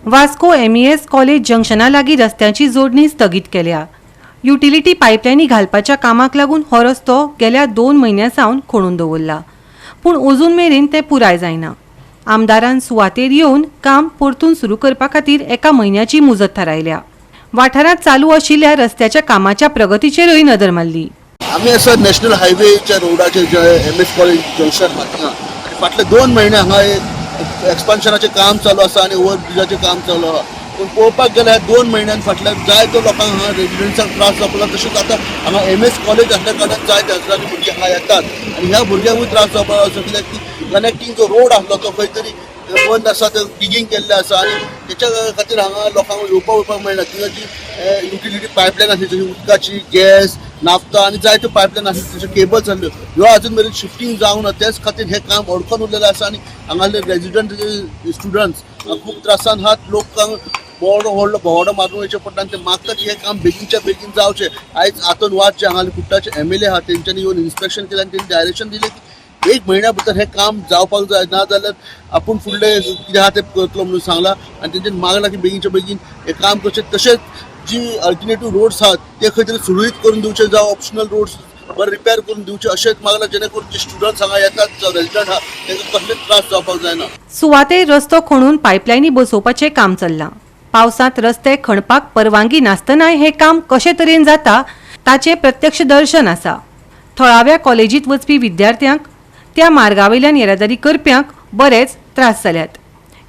Vasco MES college जंक्शना लागीं रस्त्याची जोडणी स्थगीत केल्या। युटिलिटी पायपलायनी घालपाच्या कामाक लागून हो रस्तो गेल्या 2 म्हयन्यां सावन खोडून दवरला, पूण अजून मेरेन ते पुराय जायना। आमदारान सुवातेर येवन काम परतून सुरू करपा खातीर एका म्हयन्याची मुजत थारायल्या। वाठारांत चालू आशिल्ल्या रस्त्याच्या कामाच्या प्रगतीचेरय नदर मारली। आम्ही असं नॅशनल हायवेच्या रोडाचे जे MS कॉलेज जंक्शन हांगा फाटले 2 म्हयने हांगा एक्सपान्शनाचें काम चालू आसा आनी ओव्हरब्रिजाचें काम चालू आसा। पूण पळोवपाक गेल्यार 2 म्हयन्यान फाटल्यान जायत्या लोकांक हांगा रेजिडेंट्सांक त्रास जावपाक लागला। तशेंच आतां हांगा MS कॉलेज आसल्या कारणान जायते हजारांनी भुरगे हांगा येतात आनी ह्या भुरग्यांकूय त्रास जावपाक लागला, कित्याक की कनेक्टींग जो रोड आसलो तो खंय तरी बंद आसा, ते डिगींग केल्लें आसा आनी तेच्या खातीर हांगा लोकांक येवपाक वयपाक मेळना। तिंगा जी युटिलिटी पायपलायन आसली जशी उदकाची, गॅस, नाफ्ता आनी जायत्यो पायपलायन आसल्यो तश्यो केबल्स आसल्यो, ह्यो अजून मेरेन शिफ्टिंग जावंक ना। त्याच खातीर हे काम अडकून उरलेलें आसा आनी हांगासले रेजिडेंट स्टुडंट्स खूब त्रासान आहात। लोकांक व्हडलो भोवडो मारून वयचें पडटा आनी ते मागतात की हें काम बेगीनच्या बेगीन जावचें। आयज आतून वाद जे हांगासले कुट्टाचे MLA आहात तेंच्यांनी येवन इन्स्पेक्शन केलें आनी तेंनी डायरेक्शन दिलें की 1 म्हयन्या भितर हें काम जावपाक जाय, ना जाल्यार आपूण फुडलें कितें आहा तें करतलो म्हणून सांगलां आनी तेंच्यांनी मागलां की बेगीनच्या बेगीन हें काम करचें। तशेंच जी अल्टरनेटीव रोड्स आहात ते खंय तरी सुरळीत करून दिवचे, जावं ऑप्शनल रोड्स बरें रिपेर करून दिवचे अशेंच मागलां, जेणे करून जे स्टुडंट्स हांगा येतात जावं रेजिडेंट आहात तांकां कसलेच त्रास जावपाक जायना। सुवातेर रस्तो खणून पायपलायनी बसोवपाचें काम चल्लां। पावसांत रस्ते खणपाक परवानगी नासतनाय हें काम कशे तरेन जाता ताचें प्रत्यक्ष दर्शन आसा। थळाव्या कॉलेजींत वचपी विद्यार्थ्यांक त्या मार्गावयल्यान येरादारी करप्यांक बरेच त्रास जाल्यात।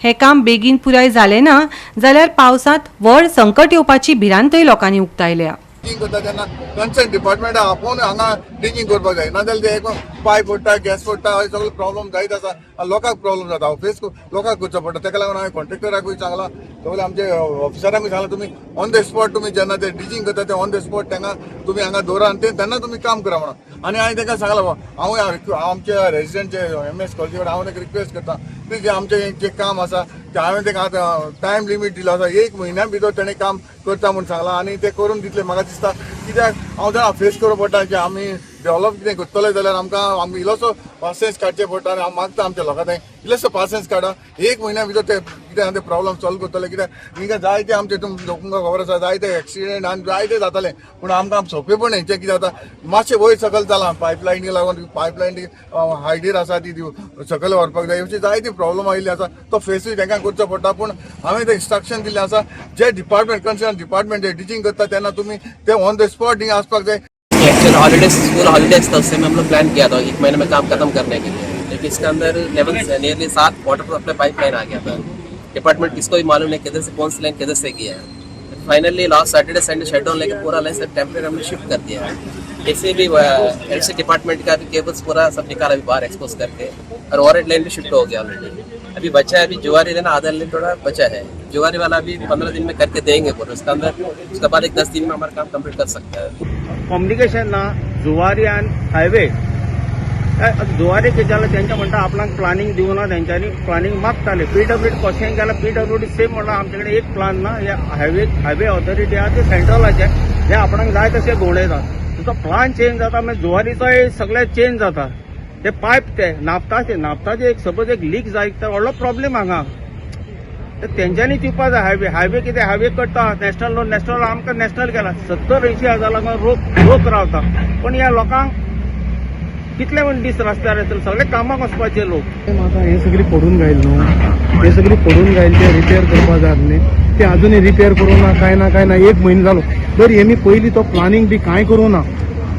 हे काम बेगीन पुराय जालें ना जाल्यार पावसांत व्हड संकट येवपाची भिरांतय लोकांनी उक्तायल्या। डिगींग करता तेन्ना कन्सर्न डिपार्टमेंट आपूण हांगा डिगींग करपाक जाय, नाजाल्यार ते पायप फोडटा, गॅस फोडटा, हे सगळे प्रॉब्लेम जायत आसा। लोकांक प्रॉब्लेम जाता, फेस लोकांक करचो पडटा। ताका लागून हांवें कॉन्ट्रॅक्टराकूय सांगलां, सगळे आमचे ऑफिसरांकूय सांगलां, तुमी ऑन द स्पॉट तुमी जेन्ना ते डिगींग करता ते ऑन द स्पॉट तांकां तुमी हांगा दवरा आनी तेन्ना तुमी काम करा म्हणून। आनी हांवें तांकां सांगलां, हांव आमच्या रेजिडेंटचे MS कॉलेजी कडेन हांव एक रिक्वेस्ट करता की जे आमचें जें काम आसा ते हांवें ताका आतां टायम लिमीट दिलो आसा, 1 म्हयन्या भितर तेणें काम करता म्हणून सांगलां आनी ते करून दितले म्हाका दिसता। कित्याक हांव जाणा फेस करप पडटा की आमी डेव्हलप कितें करतले जाल्यार आमकां इल्लोसो पासेंस काडचें पडटा आनी हांव मागता आमच्या लोकां थंय इल्लोसो पासेंस काडा, 1 म्हयन्या भितर ते कितें आहा ते प्रॉब्लेम सॉल्व करतले। कित्याक हिंगा जायते आमचे तुमकां खबर आसा जायते एक्सिडेंट आनी जायते जाताले, पूण आमकां सोंपेपण हेंचें कितें जाता मातशें वयर सकयल जालां पायपलायनी लागून। पायपलायन हायडीर आसा ती सकयल व्हरपाक जाय, अशी जायती प्रॉब्लेम आयिल्ली आसा, तो फेसूय तांकां करचो पडटा। पूण हांवें ते इंस्ट्रक्शन दिल्लें आसा, जे डिपार्टमेंट कन्सर्न डिपार्टमेंट जे डिचिंग करता तेन्ना तुमी ते ऑन द स्पॉट हिंगा आसपाक जाय। एक्चुअल हॉलीडेज स्कूल हॉलीडेज था, उससे में हम लोग प्लान किया था 1 महीने में काम खत्म करने के लिए, लेकिन इसके अंदर नियरली 7 वाटर सप्लाई पाइपलाइन आ गया था। डिपार्टमेंट किसको भी मालूम नहीं किधर से कौन सी लाइन किधर से गया है। Finally last Saturday Sunday shutdown लेकर पूरा लाइन सब टेम्परेरी हमने शिफ्ट कर दिया है। ऐसे भी एलसी डिपार्टमेंट का भी केबल्स पूरा सब निकाला अभी बाहर एक्सपोज करके, और ओवरहेड लाइन भी शिफ्ट हो गया ऑलरेडी। अभी बचा है, अभी जुआरी लेना आधा लाइन थोड़ा बचा है, जुआरी वाला भी 15 दिन में करके देंगे पूरा। उसके अंदर उसके बाद 10 दिन में हमारा काम कंप्लीट कर सकता है। कम्युनिकेशन ना जुवारी आनी हायवे जुवारी जाल्यार तेंचे म्हणटा आपणाक प्लानिंग दिवना, तेंच्यांनी प्लानिंग मागताले। PWD कशेंय केल्यार PWD सेम म्हणटा आमचे कडेन एक प्लान ना, हे हायवे ऑथॉरिटी आहा ते सेंट्रलाचे, हे आपणाक जाय तशें घोवणयतात। तो प्लान चेंज जाता मागीर जुवारीचोय सगळें चेंज जाता। ते पायप ते नाफ्ताचे एक सपोज एक लीक जायत तर व्हडलो प्रॉब्लेम हांगा, तर तेंच्यांनी चिवपा जाय। हायवे कितें हायवे करता नॅशनल आमकां नॅशनल केला 70-80 हजार लागून रोख रावता, पण ह्या लोकांक कितले म्हण दीस रस्त्यार येतले, सगळे कामाक वचपाचे लोक। आतां हे सगळी पडून गायल न्हू, हे सगळी पडून गायल ते रिपेअर करपा जाय न्ही, ते अजूनही रिपेअर करूना, काय ना 1 म्हयनो जालो। बरी हेमी पयलीं तो प्लानिंग बी कांय करूना।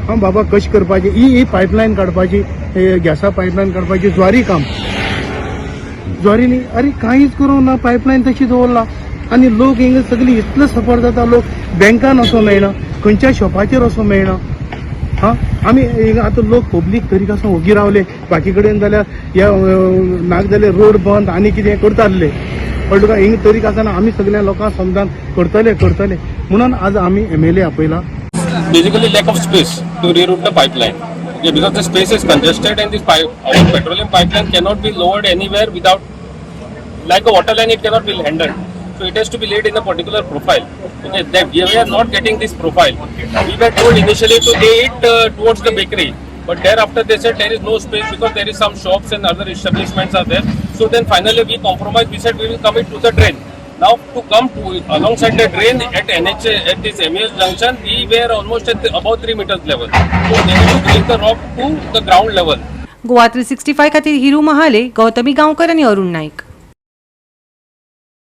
हां बाबा कशें करपाची, ही पायपलायन काडपाची, गॅसा पायपलायन काडपाची, ज्वारी काम ज्वारी न्ही, अरे कांयच करूना, पायपलायन तशी दवरला आनी लोक हिंगा सगळी इतलो सफर जाता। लोक बँकान वचूं मेळना, खंयच्या शॉपाचेर वचूं मेळना। हां आमी हिंगा आतां लोक पब्लीक तरी कसो ओगी रावले, बाकी कडेन जाल्यार ह्या नाक जाल्यार रोड बंद आनी कितें करताले, पण तुका हिंगा तरी आसतना आमी सगळ्या लोकांक समजावन करतले म्हणून आज आमी MLA आपयला। Basically lack of space to reroute the pipeline. Yeah, because the space is congested and our petroleum pipeline cannot be lowered anywhere without, like a water line, it cannot be handled. So it has to be laid in a particular profile. Okay, we are not getting this profile. We were told initially to lay it towards the bakery, but thereafter they said there is no space because there is some shops and other establishments are there. So then finally we compromised. We said we will come it to the drain. Now to come to alongside the drain at NH at this MES junction, we were almost at above 3 meters level. So they have to bring the rock to the ground level. Goa 365 खातीर हिरू महाले, गौतमी गांवकर आणि अरुण नाईक.